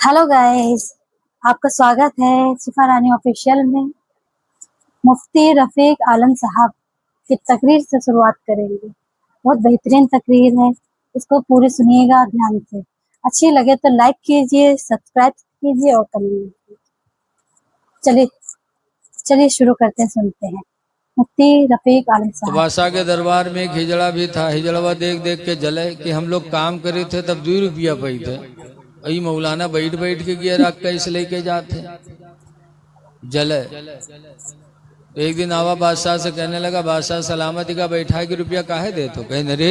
Hello guys, आपका स्वागत है शिफा रानी ऑफिशियल में। मुफ्ती रफीक आलम साहब की तकरीर से शुरुआत करेंगे। बहुत बेहतरीन तकरीर है, इसको पूरी सुनिएगा ध्यान से। अच्छी लगे तो लाइक कीजिए, सब्सक्राइब कीजिए और कमेंट कीजिए। चलिए चलिए शुरू करते हैं, सुनते हैं मुफ्ती रफीक आलम तो साहब। बादशाह के दरबार में एक हिजड़ा भी था। हिजड़वा देख देख के जले कि हम लोग काम करे थे तब 2 रुपया पाई थे। अई मौलाना बैठ बैठ के गियर रख कैसे लेके जाते जले। तो एक दिन आवा बादशाह से कहने लगा, बादशाह सलामती का बैठा के रुपया काहे दे? तो कहने रे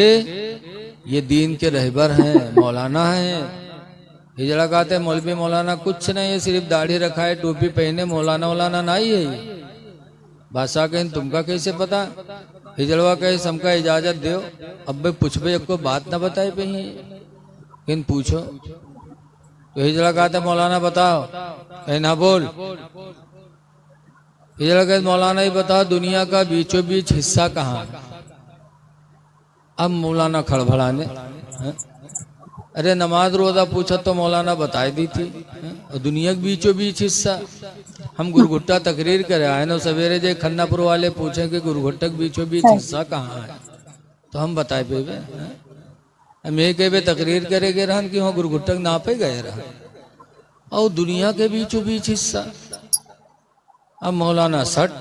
ये दीन के रहबर हैं, मौलाना हैं। हिजड़ा कहते मौलवी मौलाना कुछ नहीं है, सिर्फ दाढ़ी रखा है, टोपी पहने, मौलाना मौलाना नहीं है ये। बादशाह कहें तुमका कैसे पता? हिजड़वा कहे हमका इजाजत दो। अब भाई पूछबे को बात ना बताए पे ही किन पूछो। तो हिजड़ा कहते मौलाना बताओ। कहे ना बोल। हिजड़ा कहे मौलाना ही बताओ दुनिया का बीचों बीच हिस्सा कहाँ है? अब मौलाना खड़बड़ाने, अरे नमाज रोजा पूछा तो मौलाना बताई दी थी, और दुनिया के बीचों बीच हिस्सा हम गुरगुट्टा तकरीर करे आए ना सवेरे जे खन्नापुर वाले पूछे कि गुरगुट्टा के बीचों बीच हिस्सा कहाँ है तो हम बताए पे हम ये कहे तकरीर करे गए रहन कि वहाँ गुरगुट्टा नापे गए रहा और दुनिया के बीचों बीच हिस्सा। अब मौलाना सट।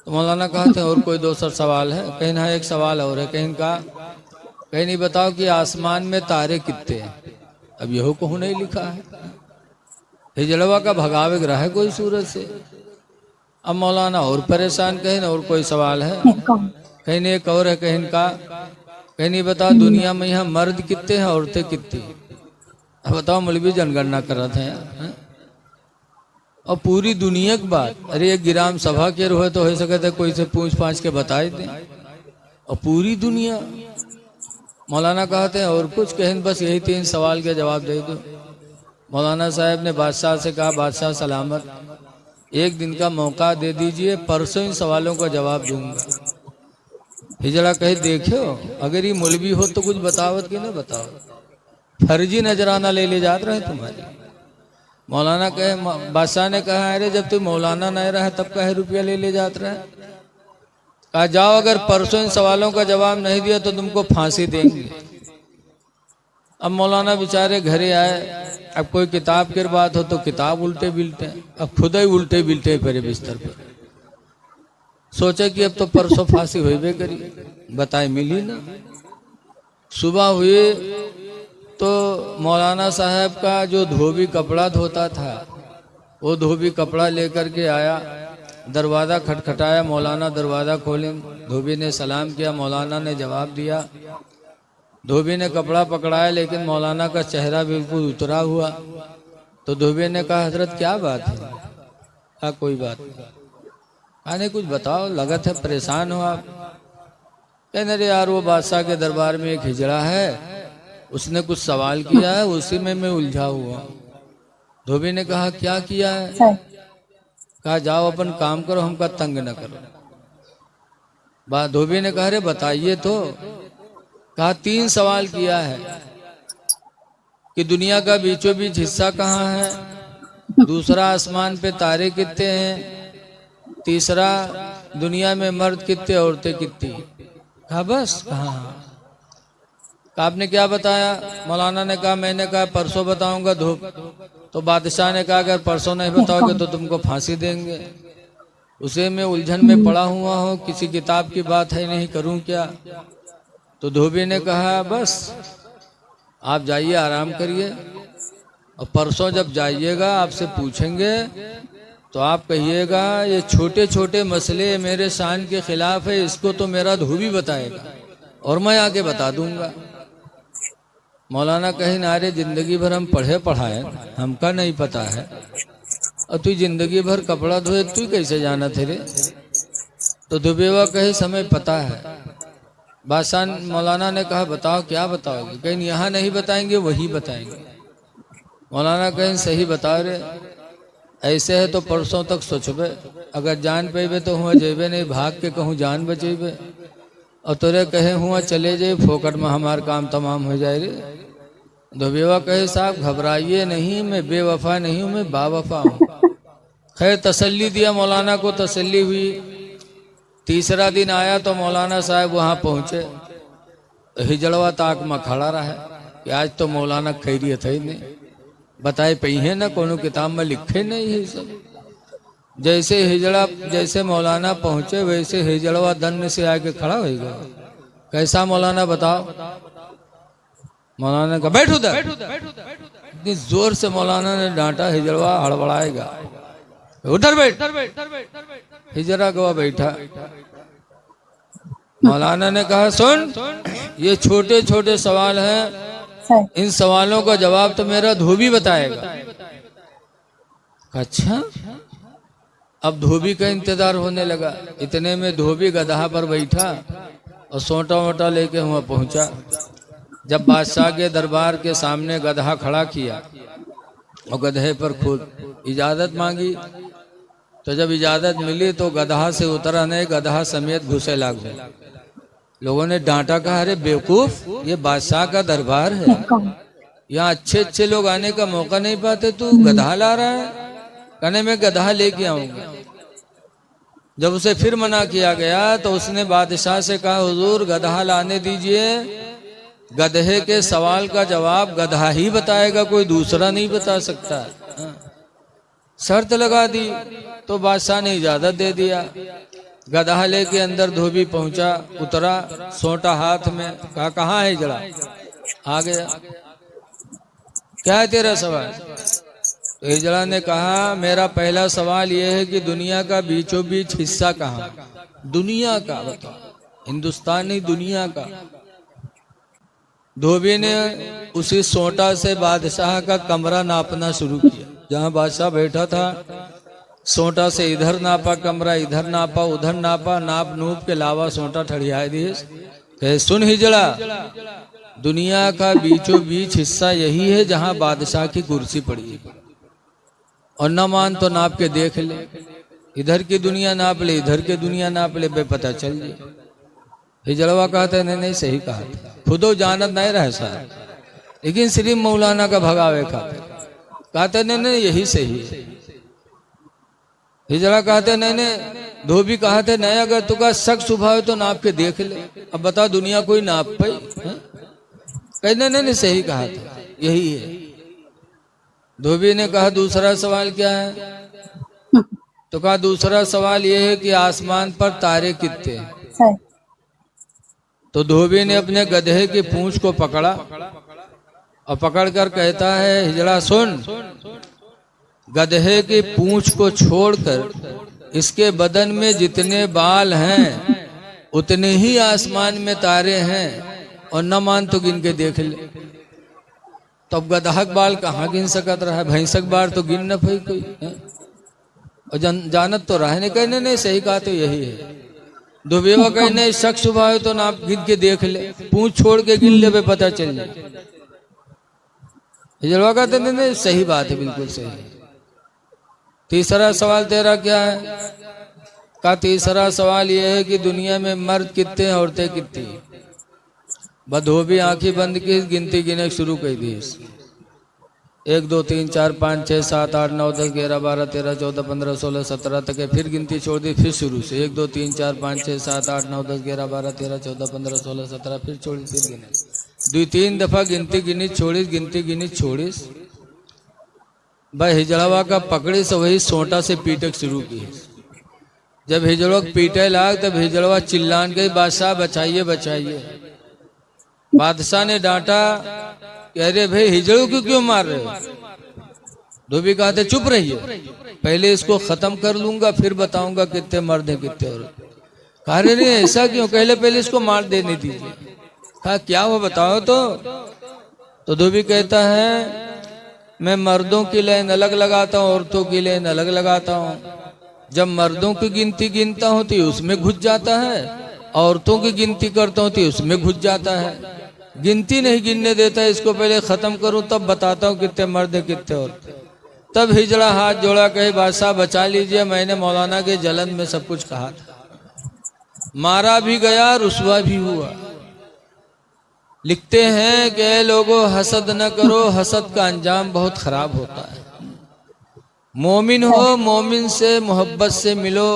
तो मौलाना कहते हैं और कोई दूसरा सवाल है? कहीं ना एक सवाल और है। कहीं का कहीं नहीं बताओ कि आसमान में तारे कितने हैं? अब यहो कहूँ नहीं लिखा है। हिजड़वा का भगावे ग्रह है कोई सूरज से। अब मौलाना और परेशान। कहीं और कोई सवाल है? कहीं नहीं एक और है। कहीं का कहीं नहीं बताओ दुनिया में यहाँ मर्द कितने हैं औरतें कितनी? अब बताओ मौलवी जनगणना कर रहे थे यार। और पूरी दुनिया की बात, अरे एक गिराम सभा के रहे तो हो सके थे कोई से पूछ पाछ के बताए थे। और पूरी दुनिया। मौलाना कहते हैं और कुछ? कहें बस यही 3 सवाल के जवाब दे दो। मौलाना साहब ने बादशाह से कहा, बादशाह सलामत, एक दिन का मौका दे दीजिए, परसों इन सवालों का जवाब दूंगा। हिजड़ा कहे देखियो अगर ये मौलवी हो तो कुछ बतावत कि नहीं बताओ, फर्जी नजराना ले जात रहे तुम्हारी। मौलाना कहे, बादशाह ने कहा अरे जब तुम मौलाना नहीं रहे तब कहे रुपया ले जात रहे? कहा जाओ अगर परसों इन सवालों का जवाब नहीं दिया तो तुमको फांसी देंगे। अब मौलाना बेचारे घरे आए। अब कोई किताब की बात हो तो किताब उल्टे बिल्टे, अब खुद ही उल्टे बिल्टे पड़े बिस्तर पर। सोचे कि अब तो परसों फांसी हुई करी, बताए मिली ना। सुबह हुए तो मौलाना साहब का जो धोबी कपड़ा धोता था वो धोबी कपड़ा लेकर के आया। दरवाज़ा खटखटाया, मौलाना दरवाज़ा खोले। धोबी ने सलाम किया, मौलाना ने जवाब दिया। धोबी ने कपड़ा पकड़ाया लेकिन मौलाना का चेहरा बिल्कुल उतरा हुआ। तो धोबी ने कहा हजरत क्या बात है? कहा कोई बात नहीं, कुछ बताओ, लगत है परेशान हो आप। कहने रे यार वो बादशाह के दरबार में एक हिजड़ा है, उसने कुछ सवाल किया है, उसी में मैं उलझा हुआ। धोबी ने कहा क्या किया है? कहा जाओ अपन काम करो, हमका तंग न करो। धोबी ने कहा रे बताइए तो। कहा 3 सवाल किया है कि दुनिया का बीचों बीच हिस्सा कहाँ है, दूसरा आसमान पे तारे कितने हैं, तीसरा दुनिया में मर्द कितने औरतें कितनी? कहा बस। कहा आपने क्या बताया? मौलाना ने कहा मैंने कहा परसों बताऊंगा धूप। तो बादशाह ने कहा अगर परसों नहीं बताओगे तो तुमको फांसी देंगे। उसे मैं उलझन में पड़ा हुआ हूँ, किसी किताब की बात है नहीं, करूं क्या? तो धोबी ने कहा बस आप जाइए आराम करिए, और परसों जब जाइएगा आपसे पूछेंगे तो आप कहिएगा ये छोटे छोटे मसले मेरे शान के खिलाफ है, इसको तो मेरा धोबी बताएगा और मैं आगे बता दूंगा। मौलाना कहीं नारे जिंदगी भर हम पढ़े पढ़ाए, हमका नहीं पता है, और तू जिंदगी भर कपड़ा धोए तू कैसे जाना थे रे? तो दुबेवा कहे समय पता है। बादशाह मौलाना ने कहा बताओ क्या बताओगे? कहीं यहाँ नहीं बताएंगे वही बताएंगे। मौलाना कहीं सही बता रे, ऐसे है तो परसों तक सोचबे, अगर जान पेबे तो हुआ जेबे, नहीं भाग के कहूँ जान बचेबे, और तोरे कहे हुआ चले जाए फोकट में हमार काम तमाम हो जाए रे। धोबीवा कहे साहब घबराइए नहीं, मैं बेवफा नहीं हूँ, मैं बावफा हूँ। खैर तसल्ली दिया, मौलाना को तसल्ली हुई। तीसरा दिन आया तो मौलाना साहब वहाँ पहुँचे। हिजड़वा ताक में खड़ा रहा कि आज तो मौलाना खैरियत है नहीं, बताए पही है ना, कोनो किताब में लिखे नहीं है सब। जैसे मौलाना पहुंचे वैसे हिजड़वा दन्न से आके खड़ा हो गया। कैसा मौलाना बताओ? मौलाना का बैठ उधर। इतनी जोर से मौलाना ने डांटा, हिजड़वा हड़बड़ाएगा, उधर बैठ। हिजड़ा गवा बैठा। मौलाना ने कहा सुन, ये छोटे छोटे सवाल हैं, इन सवालों का जवाब तो मेरा धोबी बताएगा। अच्छा, अब धोबी का इंतजार होने लगा। इतने में धोबी गधा पर बैठा और सोटा वोटा लेके वहां पहुंचा। जब बादशाह के दरबार के सामने गधा खड़ा किया और गधे पर खुद इजाजत मांगी, तो जब इजाजत मिली तो गधा से उतरा नहीं, गधा समेत घुसे लागू। लोगों ने डांटा, कहा अरे बेवकूफ, ये बादशाह का दरबार है, यहाँ अच्छे अच्छे लोग आने का मौका नहीं पाते, तू गधा ला रहा है। कहने में गधा लेके आऊंगा। जब उसे फिर मना किया गया तो उसने बादशाह से कहा हुजूर गधा लाने दीजिए, गधे के सवाल का जवाब गधा ही बताएगा, कोई दूसरा नहीं बता सकता। शर्त लगा दी तो बादशाह ने इजाजत दे दिया। गधा लेके अंदर धोबी पहुंचा, उतरा, सोटा हाथ में, कहा कहाँ है जड़ा? आ गया। क्या है तेरा सवाल? तो हिजड़ा ने कहा मेरा पहला सवाल यह है कि दुनिया का बीचों बीच हिस्सा कहाँ? दुनिया का बताओ, हिंदुस्तान नहीं, दुनिया का। धोबी ने उसी सोटा से बादशाह का कमरा नापना शुरू किया। जहां बादशाह बैठा था, सोटा से इधर नापा कमरा, इधर नापा, उधर नापा, नाप नूप के लावा सोटा ठड़िया दिए। कहे सुन हिजड़ा, दुनिया का बीचों बीच हिस्सा यही है जहां बादशाह की कुर्सी पड़ी है, और न मान तो नाप के देख ले, इधर की दुनिया नाप ले, इधर की दुनिया नाप ले, बे पता चल जाए। हिजड़वा कहते नहीं नहीं सही कहा, खुदो जानत नहीं रहे सर, लेकिन सिर्फ मौलाना का भगावे कहते नहीं नहीं यही सही है। हिजड़ा कहते नहीं नहीं, धोबी कहते नहीं अगर तुका शक सुभाव तो नाप के देख ले, अब बता दुनिया कोई नाप पाई? कहते नहीं नहीं सही कहा था, यही है। धोबी ने कहा दूसरा सवाल क्या है? तो कहा दूसरा सवाल यह है कि आसमान पर तारे कितने हैं? तो धोबी ने अपने गधे की पूंछ को पकड़ा और पकड़कर कहता है हिजड़ा सुन, गधे की पूंछ को छोड़कर इसके बदन में जितने बाल हैं उतने ही आसमान में तारे हैं, और न मान तो गिन के देख ले। तो अब गधा के बाल कहाँ गिन सकत रहा है? भैंसक बाल तो गिन न पाई कोई, और जानत तो रहा नहीं। कहने नहीं सही कहा तो यही है। धोबीवा कहने शक सुबह है तो नाप गिन के देख ले, पूंछ छोड़ के गिन ले, पता चल जाए। हिजड़वा कहते नहीं सही बात है, बिल्कुल सही है। तीसरा सवाल तेरा क्या है? का तीसरा सवाल यह है कि दुनिया में मर्द कितने हैं, औरतें कितनी? धोबी आंखें बंद की गिनती गिने शुरू कर दी। 1 2 3 4 5 6 7 8 9 10 11 12 13 14 15 16 17 तक है। फिर गिनती छोड़ दी, फिर शुरू से 1 2 3 4 5 6 7 8 9 10 11 12 13 14 15 16 17 फिर छोड़ी, फिर गिने 2-3 दफा गिनती गिनी छोड़ी, गिनती गिनी छोड़ी। भाई हिजड़वा का पकड़ी से वही सोटा से पीटक शुरू की। जब हिजड़वा पीटे लाग तब हिजड़वा चिल्लान गई बादशाह बचाइए बचाइए। बादशाह ने डांटा कह रहे भाई हिजड़ों को क्यों मार रहे हो? धोबी कहते चुप रहिए, पहले इसको खत्म कर लूंगा फिर बताऊंगा कितने मर्द हैं कितने औरत। कह रहे नहीं ऐसा क्यों, पहले इसको मार देने दीजिए। कहा क्या हुआ बताओ तो धोबी कहता है मैं मर्दों की लाइन अलग लगाता हूँ, औरतों की लाइन अलग लगाता हूँ। जब मर्दों की गिनती गिनता हूँ तो उसमें घुस जाता है, औरतों की गिनती करता हूँ तो उसमें घुस जाता है। गिनती नहीं गिनने देता, इसको पहले खत्म करूं तब बताता हूँ कितने मर्द कितने औरतें। तब हिजड़ा हाथ जोड़ा कहे बादशाह बचा लीजिए, मैंने मौलाना के जलन में सब कुछ कहा था। मारा भी गया, रुसवा भी हुआ। लिखते हैं कि ऐ लोगों हसद न करो, हसद का अंजाम बहुत खराब होता है। मोमिन हो, मोमिन से मोहब्बत से मिलो।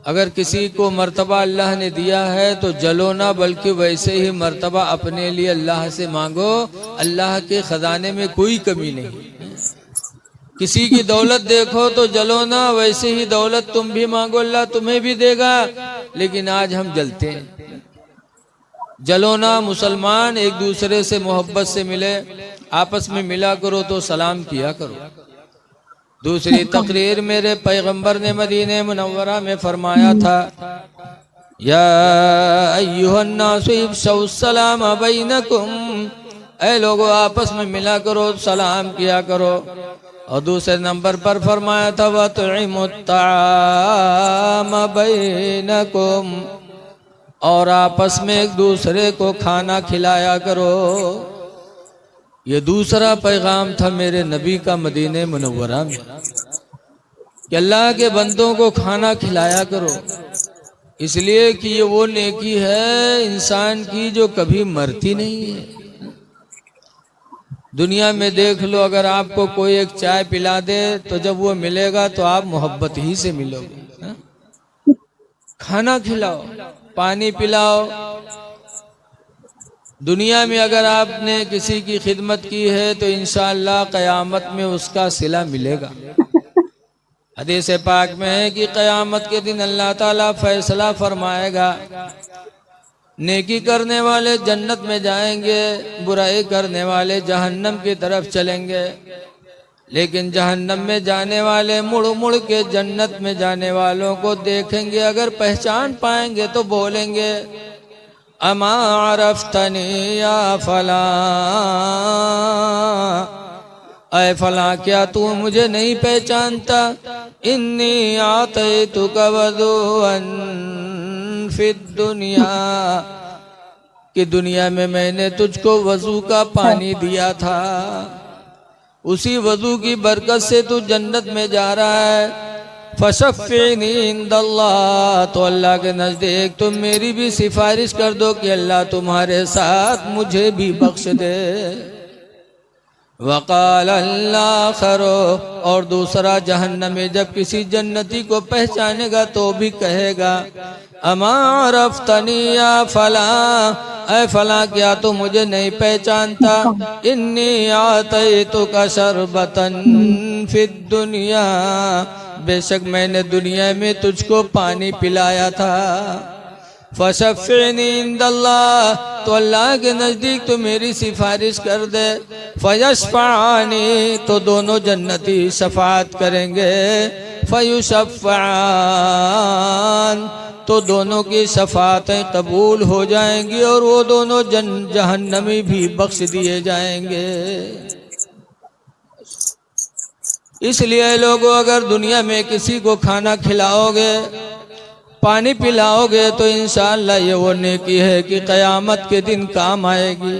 अगर किसी को मर्तबा अल्लाह ने दिया है तो जलो ना, बल्कि वैसे ही मर्तबा अपने लिए अल्लाह से मांगो। अल्लाह के खजाने में कोई कमी नहीं। किसी की दौलत देखो तो जलो ना, वैसे ही दौलत तुम भी मांगो, अल्लाह तुम्हें भी देगा। लेकिन आज हम जलते हैं। जलो ना, मुसलमान एक दूसरे से मोहब्बत से मिले, आपस में मिला करो तो सलाम किया करो। दूसरी तकरीर मेरे पैगंबर ने मदीने मुनव्वरा में फरमाया था, या अय्युहन्नासु इफ्शौ सलाम बैनकुम, ऐ लोगों आपस में मिला करो, सलाम किया करो। और दूसरे नंबर पर फरमाया था, वतइमुत ताम बैनकुम, और आपस में एक दूसरे को खाना खिलाया करो। ये दूसरा पैगाम था मेरे नबी का मदीने मुनव्वरा में, कि अल्लाह के बंदों को खाना खिलाया करो, इसलिए कि ये वो नेकी है इंसान की जो कभी मरती नहीं है। दुनिया में देख लो, अगर आपको कोई एक चाय पिला दे तो जब वो मिलेगा तो आप मोहब्बत ही से मिलोगे। हा? खाना खिलाओ, पानी पिलाओ। दुनिया में अगर आपने किसी की खिदमत की है तो इंशाअल्लाह क़यामत में उसका सिला मिलेगा। हदीस पाक में है कि क़यामत के दिन अल्लाह ताला फैसला फरमाएगा, नेकी करने वाले जन्नत में जाएंगे, बुराई करने वाले जहन्नम की तरफ चलेंगे। लेकिन जहन्नम में जाने वाले मुड़ मुड़ के जन्नत में जाने वालों को देखेंगे, अगर पहचान पाएंगे तो बोलेंगे, अमा अरफ्तनी या फला, ऐ फला क्या तू मुझे नहीं पहचानता। इन्नी आतैतुका वज़ूअन फिद दुनिया, कि दुनिया में मैंने तुझको वजू का पानी दिया था, उसी वजू की बरकत से तू जन्नत में जा रहा है। फशफ़िनी इंदल्लाह, तो अल्लाह के नज़दीक तुम मेरी भी सिफारिश कर दो कि अल्लाह तुम्हारे साथ मुझे भी बख्श दे। वक़ाल अल्लाह खरो, और दूसरा जहन्नम में जब किसी जन्नती को पहचानेगा तो भी कहेगा, अमा अरफ्तनी या फला, ऐ फला क्या तू मुझे नहीं पहचानता। इन्नी आतैतुका शरबतन फिद दुनिया, बेशक मैंने दुनिया में तुझको पानी पिलाया था। फशफ़िनी इंदल्लाह, तो अल्लाह के नज़दीक तो मेरी सिफारिश कर दे। फयशफ़अनी, तो दोनों जन्नती शफ़ाअत करेंगे। फयुशफ़अन, तो दोनों की शफ़ाअतें कबूल हो जाएंगी और वो दोनों जहन्नमी भी बख्श दिए जाएंगे। इसलिए लोगों, अगर दुनिया में किसी को खाना खिलाओगे, पानी पिलाओगे, तो इंशाअल्लाह ये वो नेकी है कि क़यामत के दिन काम आएगी।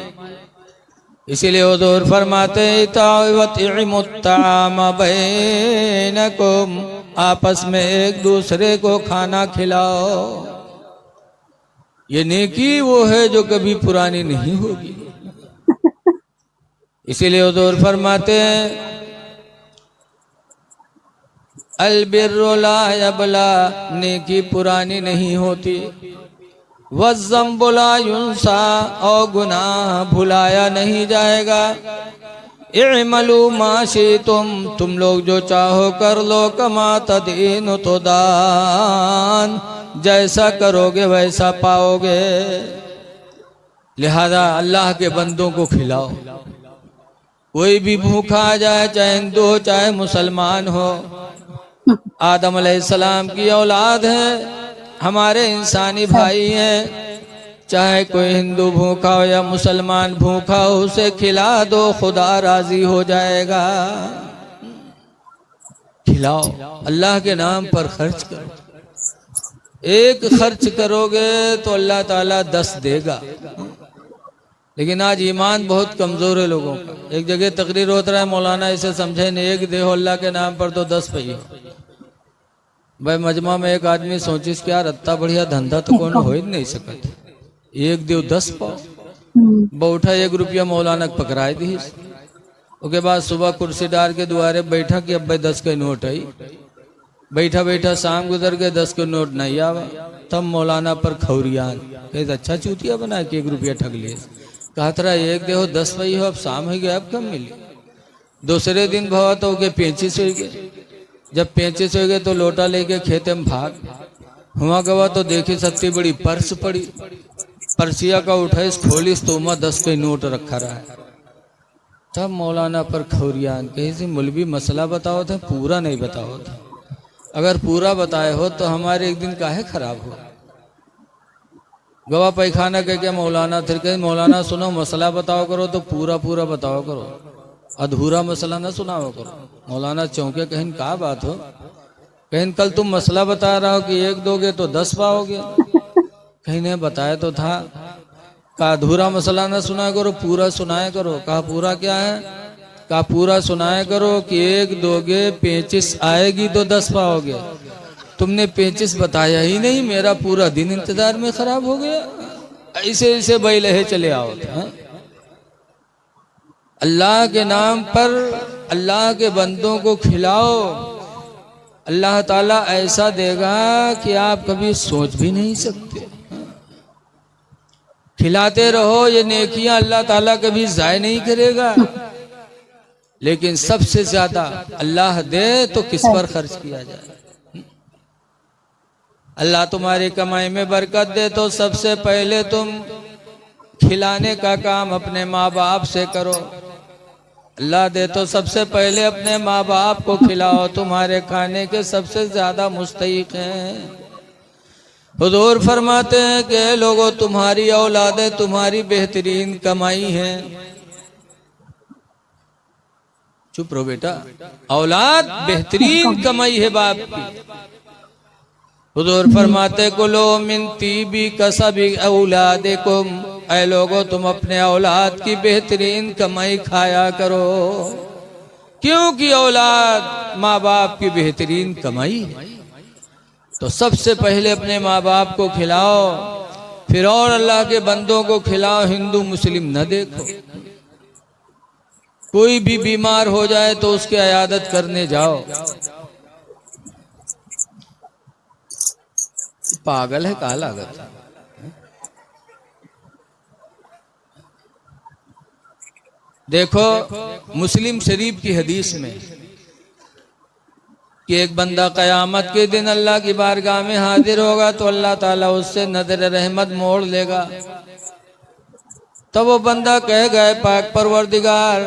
इसीलिए हुज़ूर फरमाते वतइमुत ताम बैनकुम, आपस में एक दूसरे को खाना खिलाओ। ये नेकी वो है जो कभी पुरानी नहीं होगी। इसीलिए हुज़ूर फरमाते हैं, अलबिर्रु ला यबला, नेकी पुरानी नहीं होती। वज़्ज़म्बु ला युंसा, और गुनाह भुलाया नहीं जाएगा। इअमलू मा शिअ्तुम, तुम लोग जो चाहो कर लो। कमा तदीनु तुदान, जैसा करोगे वैसा पाओगे। लिहाजा अल्लाह के बंदों को खिलाओ। कोई भी भूखा आ जाए, चाहे हिंदू हो चाहे मुसलमान हो, आदम अलैहिस्सलाम की औलाद है, हमारे इंसानी भाई हैं। चाहे कोई हिंदू भूखा हो या मुसलमान भूखा हो, उसे खिला दो, खुदा राजी हो जाएगा। खिलाओ, अल्लाह के नाम पर खर्च करो। एक खर्च करोगे तो अल्लाह ताला 10 देगा। लेकिन आज ईमान बहुत कमज़ोर है लोगों का। एक जगह तकरीर होता रहा है, मौलाना इसे समझे नहीं, एक दे अल्लाह के नाम पर तो 10 पहिए। भाई मजमा में एक आदमी सोचिस क्या रत्ता बढ़िया धंधा तो कौन हो ही नहीं सकता, एक देव 10 पाओ। बैठा 1 रुपया मौलाना के पकड़ाए दी। उसके बाद सुबह कुर्सी डाल के दुआरे बैठा कि अब भाई 10 का नोट आई। बैठा बैठा शाम गुजर गए, 10 का नोट नहीं आवा। तब मौलाना पर खौरियान कहे अच्छा चूतिया बना के 1 रुपया ठग लिए। कहा तरा एक देहो 10 वही हो, अब शाम हो गया, अब कब मिली। दूसरे दिन भवा तो के 35 हो गए। जब 35 हो गए तो लोटा लेके खेते में भाग हुआ गवा तो देखी सत्ती बड़ी पर्स पड़ी। पर्सिया का उठाइस खोलिस तो उमा 10 का नोट रखा रहा है। तब मौलाना पर खौरियान कहीं से मौलवी मसला बताओ था, पूरा नहीं बताओ था। अगर पूरा बताए हो तो हमारे एक दिन काहे खराब हो। गवा पैखाना कह के मौलाना फिर कहे मौलाना सुनो मसला बताओ करो तो पूरा पूरा बताओ करो, अधूरा मसला ना सुनाओ करो। मौलाना चौंके कहीं का बात हो। कहीं कल तुम मसला बता रहा हो कि 1 दोगे तो 10 पाओगे। कहीं ने बताया तो था। कहा अधूरा मसला ना सुना करो, पूरा सुनाया करो। कहा पूरा क्या है। कहा पूरा सुनाया करो कि 1 दोगे 35 आएगी तो 10 पाओगे। तुमने 35 बताया ही नहीं, मेरा पूरा दिन इंतजार में खराब हो गया। ऐसे ऐसे बैलहे चले आओ। अल्लाह के नाम पर अल्लाह के बंदों को खिलाओ, अल्लाह ताला ऐसा देगा कि आप कभी सोच भी नहीं सकते। खिलाते रहो, ये नेकियां अल्लाह ताला कभी जाय नहीं करेगा। लेकिन सबसे ज्यादा अल्लाह दे तो किस पर खर्च किया जाए। अल्लाह तुम्हारी कमाई में बरकत दे तो सबसे पहले तुम खिलाने का काम अपने माँ बाप से करो। अल्लाह दे तो सबसे पहले अपने माँ बाप को खिलाओ, तुम्हारे खाने के सबसे ज्यादा मुस्तहिक हैं। हुजूर फरमाते हैं कि लोगों तुम्हारी औलादें तुम्हारी बेहतरीन कमाई है। चुप रहो बेटा, औलाद बेहतरीन कमाई है बाप की। हुजूर फरमाते कुलो मिन तीबी कसबी औलादिकुम, ऐ लोगों तुम अपने औलाद की बेहतरीन कमाई खाया करो, क्योंकि औलाद माँ बाप की बेहतरीन कमाई है। तो सबसे पहले अपने माँ बाप को खिलाओ, फिर और अल्लाह के बंदों को खिलाओ। हिंदू मुस्लिम न देखो। कोई भी बीमार हो जाए तो उसकी इयादत करने जाओ। पागल है का लागत। देखो मुस्लिम शरीफ की हदीस में कि एक बंदा कयामत के दिन अल्लाह की बारगाह में हाजिर होगा तो अल्लाह ताला उससे नजर रहमत मोड़ लेगा। तब वो बंदा कहेगा पाक परवरदिगार,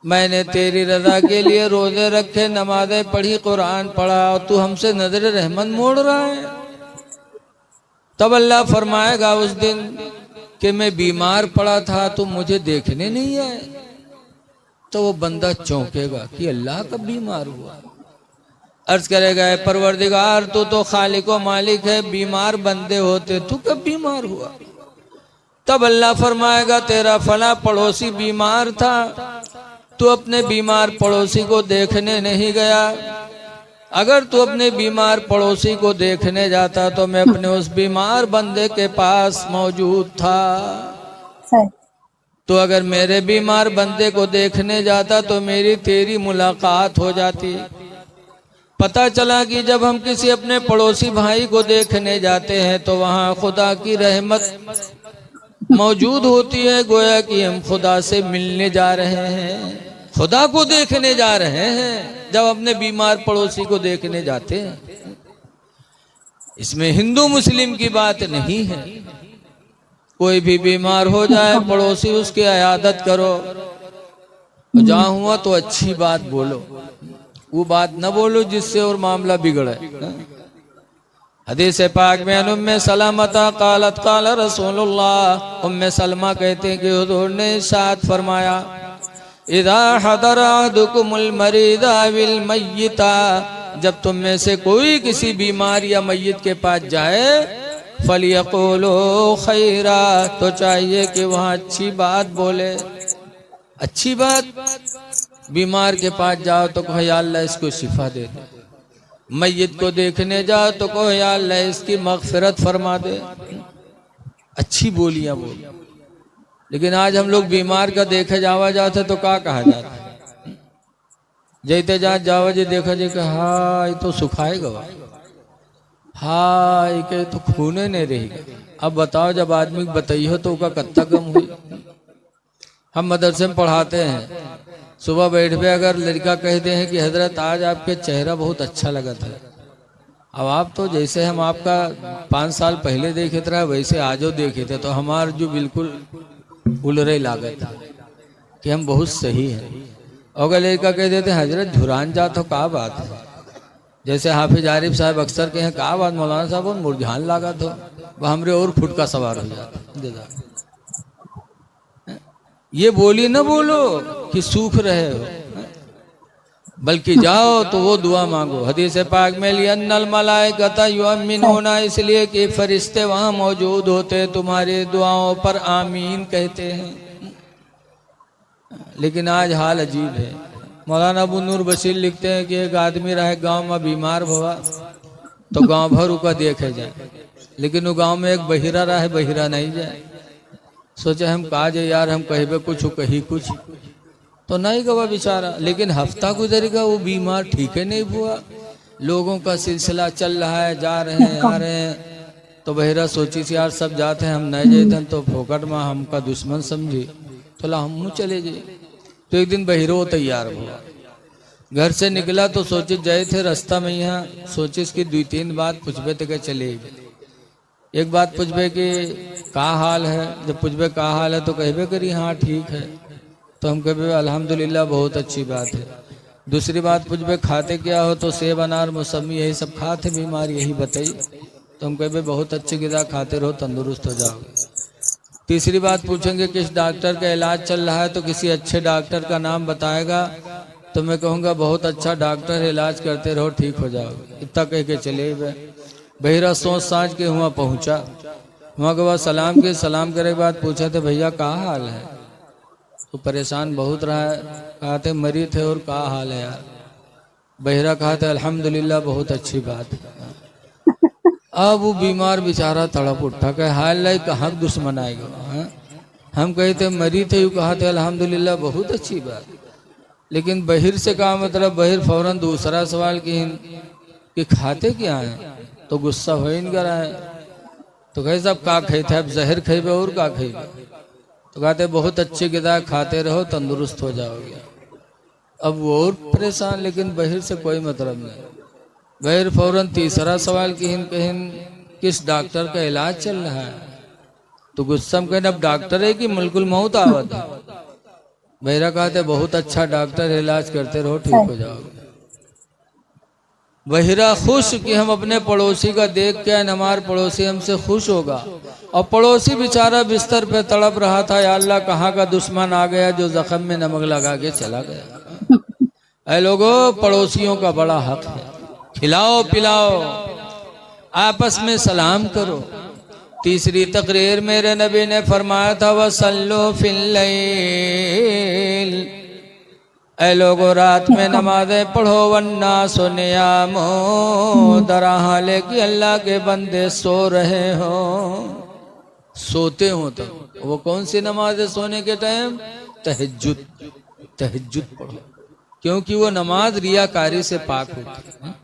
मैंने तेरी रजा के लिए रोजे रखे, नमाजें पढ़ी, कुरान पढ़ा और तू हमसे नजर रहमत मोड़ रहा है। तब अल्लाह फरमाएगा उस दिन कि मैं बीमार पड़ा था, तुम मुझे देखने नहीं आए। तो वो बंदा चौंकेगा कि अल्लाह कब बीमार हुआ। अर्ज करेगा परवरदिगार तू तो खालिक व मालिक है, बीमार बंदे होते, तू कब बीमार हुआ। तब अल्लाह फरमाएगा तेरा फला पड़ोसी बीमार था, तू अपने बीमार पड़ोसी को देखने नहीं गया। अगर तू अपने बीमार पड़ोसी को देखने जाता तो मैं अपने उस बीमार बंदे के पास मौजूद था। तो अगर मेरे बीमार बंदे को देखने जाता तो मेरी तेरी मुलाकात हो जाती। पता चला कि जब हम किसी अपने पड़ोसी भाई को देखने जाते हैं तो वहाँ खुदा की रहमत मौजूद होती है, गोया कि हम खुदा से मिलने जा रहे हैं, खुदा को देखने जा रहे हैं जब अपने बीमार पड़ोसी को देखने जाते हैं। इसमें हिंदू मुस्लिम की बात नहीं है। कोई भी बीमार हो जाए पड़ोसी उसकी इयादत करो, जहाँ हुआ तो अच्छी बात बोलो, वो बात न बोलो जिससे और मामला बिगड़े। हदीस पाक में उम्मे सलामता कालत काल रसूलुल्लाह, उम्मे सलमा कहते हैं कि हुजूर ने इरशाद फरमाया इदा हदर अहदुकुमुल मरीदा विल मय्यिता, जब तुम में से कोई किसी बीमार या मय्यत के पास जाए फलियक़ूलू खैरा, तो चाहिए कि वहाँ अच्छी बात बोले। अच्छी बात, बीमार के पास जाओ तो कहो या अल्लाह इसको शिफा दे दे, मय्यत को देखने जाओ तो कहो या अल्लाह इसकी मग़फ़िरत फरमा दे। अच्छी बोलियां बोल। लेकिन आज हम लोग बीमार का देखे जावा जाते तो क्या कहा जाता, जैते जहाँ जावा जी देखा जी का हाँ ये तो सुखाएगा, हाँ ये के तो खूने नहीं रहेगा। अब बताओ जब आदमी बताइए तो उसका कत्ता गम हुई। हम मदरसे में पढ़ाते हैं, सुबह बैठ पे अगर लड़का कहते हैं कि हजरत आज आपके चेहरा बहुत अच्छा लगा था, अब आप तो जैसे हम आपका 5 साल पहले देखे थे वैसे आजो देखे थे तो हमार जो बिल्कुल उलरे लागत है कि हम बहुत सही हैं। अगर लड़का कह देते हजरत झुरान जात हो का बात है, जैसे हाफिज आरिफ साहब अक्सर कहें का बात मौलाना साहब और मुरझान लागत हो, वह हमरे और फुटका सवार हो जाता। ये बोली ना बोलो कि सूख रहे हो, बल्कि जाओ तो वो दुआ मांगो। हदीस पाक में लियन्नल मलाइकता युमिनूना, इसलिए कि फरिश्ते वहां मौजूद होते तुम्हारी दुआओं पर आमीन कहते हैं। लेकिन आज हाल अजीब है। मौलाना अबू नूर बशीर लिखते हैं कि एक आदमी रहे गांव में बीमार हुआ तो गांव भर उसका देखे जाए, लेकिन वो गांव में एक बहिरा रहे, बहिरा नहीं जाए। सोचे हम कहा जाए यार हम कहे कुछ कही कुछ तो नहीं गवा बेचारा। लेकिन हफ्ता गुजरेगा वो बीमार ठीक है नहीं हुआ, लोगों का सिलसिला चल रहा है, जा रहे हैं आ रहे हैं। तो बहिरा सोची थी यार सब जाते हैं हम नहीं जाते तो फोकट में हमका दुश्मन समझी, तो ला हम चले जाए। तो एक दिन बहिरो तैयार हुआ, घर से निकला तो सोचे जाए थे रास्ता में यहाँ सोचे इसकी 2-3 बात पूछबे तो चले। एक बात पूछबे कि का हाल है, जब पूछबे का हाल है तो कहबे करी हाँ ठीक है, तो हम कहबे अल्हम्दुलिल्लाह बहुत अच्छी बात है। दूसरी बात पूछबे खाते क्या हो तो सेब अनार मौसमी यही सब खाते बीमार यही बताई, तो हम कहबे बहुत अच्छी गिदा खाते रहो तंदुरुस्त हो जाओगे। तीसरी बात पूछेंगे किस डॉक्टर का इलाज चल रहा है तो किसी अच्छे डॉक्टर का नाम बताएगा, तो मैं कहूँगा बहुत अच्छा डॉक्टर इलाज करते रहो ठीक हो जाओगे। इतना कह के चले गए। बहिरा सोच साझ के वहाँ पहुँचा, वहाँ के बाद सलाम के सलाम करे के बाद पूछा थे भैया क्या हाल है, तो परेशान बहुत रहा है। कहा थे मरी थे और क्या हाल है यार। बहिरा कहा था अल्हम्दुलिल्लाह बहुत अच्छी बात है। अब वो बीमार बेचारा तड़प उठा कहे हाल लाई कहाँ दुश्मन आएगा। हम कहे थे मरी थे, यू कहा थे अल्हम्दुलिल्लाह बहुत अच्छी बात। लेकिन बहिर से कहा मतलब बहिर फौरन दूसरा सवाल कि खाते क्या हैं, तो गुस्सा हो इनका रहा है। तो कहे साहब का खाए थे, अब जहर खेबे और का खेबे, तो कहते बहुत अच्छी गिदा खाते रहो तंदुरुस्त हो जाओगे। अब वो और परेशान, लेकिन बहिर से कोई मतलब नहीं। बहिर फौरन तीसरा सवाल कहिन किस डॉक्टर का इलाज चल रहा है, तो गुस्सा में कहने अब डॉक्टर है कि मुल्कुल मौत आवत है। बहिरा कहते बहुत अच्छा डॉक्टर इलाज करते रहो ठीक हो जाओगे। बहिरा खुश कि हम अपने पड़ोसी का देख के हमारे पड़ोसी हमसे खुश होगा, और पड़ोसी बेचारा बिस्तर पे तड़प रहा था या अल्लाह कहाँ का दुश्मन आ गया जो जख्म में नमक लगा के चला गया। ऐ लोगों पड़ोसियों का बड़ा हक है, खिलाओ पिलाओ आपस में सलाम करो। तीसरी तकरीर मेरे नबी ने फरमाया था वसल्लो फिल लैल, ऐ लोगों रात में नमाजें पढ़ो वन्ना सुनियामो, दरा हाले कि अल्लाह के बंदे सो रहे हो, सोते हो। तो वो कौन सी नमाज है सोने के टाइम? तहज्जुद। तहज्जुद पढ़ो, क्योंकि वो नमाज रियाकारी से पाक होती है।